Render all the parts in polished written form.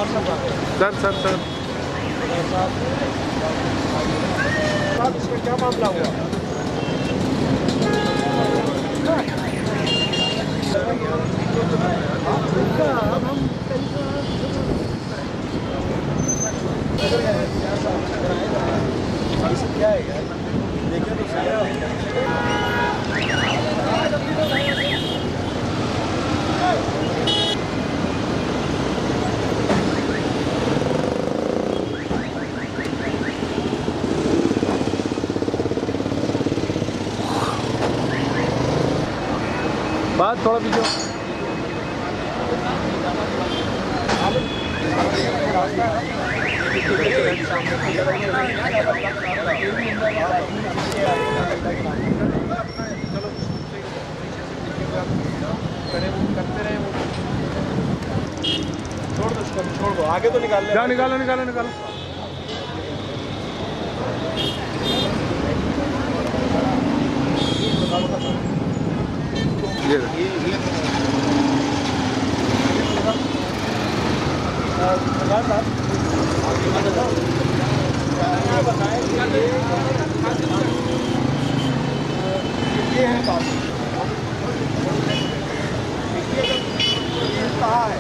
Sir sir sir इसका क्या मामला हुआ? क्या है यार, देखे तो सही बात थोड़ा पीछे करते रहे वो। छोड़ दो इसको, छोड़ दो, आगे तो निकाल ले। निकालो निकालो निकालो। ये ये है बात, कहाँ है?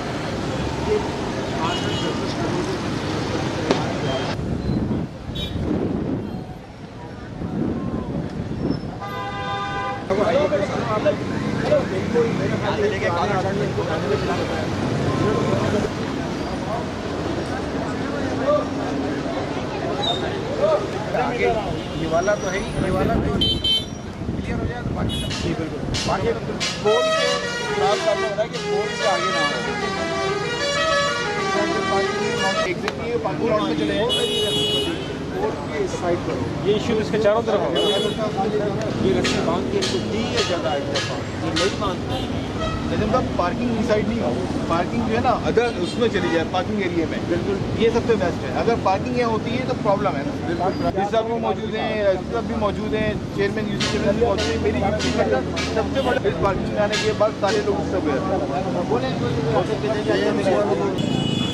ये वाला तो है ही, ये वाला तो क्लियर हो जाए तो बाकी सब ठीक। बिल्कुल बाकी बोल के साथ साथ में होता है कि बोल से आगे ना हो। एग्जिट नहीं है, पार्किंग लॉट में चले बोर्ड के साइड करो। ये इश्यू इसके चारों तरफ होगा। ये रस्सी बांध के इनको दी है जगह, ये नहीं बांधते। लेकिन मतलब पार्किंग साइड नहीं हो, पार्किंग जो है ना अदर उसमें चली जाए, पार्किंग एरिया में। बिल्कुल ये सबसे बेस्ट है। अगर पार्किंग यहाँ होती है तो प्रॉब्लम है ना। सब भी मौजूद हैं, सब भी मौजूद हैं, चेयरमैन यूसी चेयरमैन भी मौजूद है। मेरी ड्यूटी का सबसे बड़ा इस पार्किंग में आने के बाद सारे लोग सब है।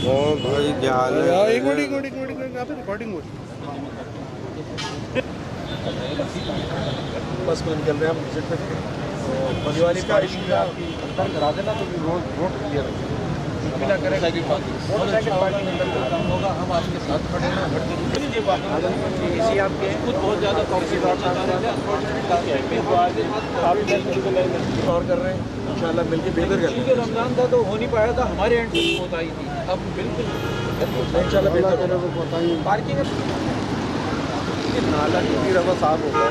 और भाई क्या हाल है? एक मिनट यहाँ पे रिकॉर्डिंग हो रही है। बस में निकल रहे हैं हम विजिट पे। तो परिवार पार्किंग में आपकी अंदर करा देना तो रोड क्लियर है। बिना करें मोटरसाइकिल पार्किंग अंदर काम होगा, हम आपके साथ खड़े हैं। इसी आपके खुद बहुत ज़्यादा और कर रहे हैं इंशाल्लाह मिलकर बेहतर कर रहे हैं। रमज़ान था तो हो नहीं पाया था, हमारे एंड से होता ही थी। अब बिल्कुल इंशाल्लाह बेहतर होता ही। पार्किंग नाला की रवा साफ होगा।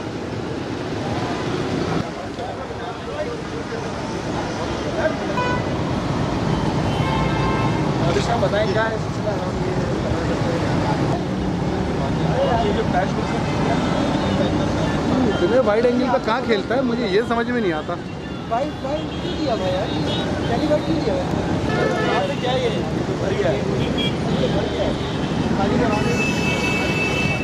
बताएं क्या है सिलसिला? इतने वाइड एंगल पर कहाँ खेलता है, मुझे ये समझ में नहीं आता। वाइड क्यों दिया भाई यार? पहली बार क्यों दिया भाई? क्या है ये? भर गया है।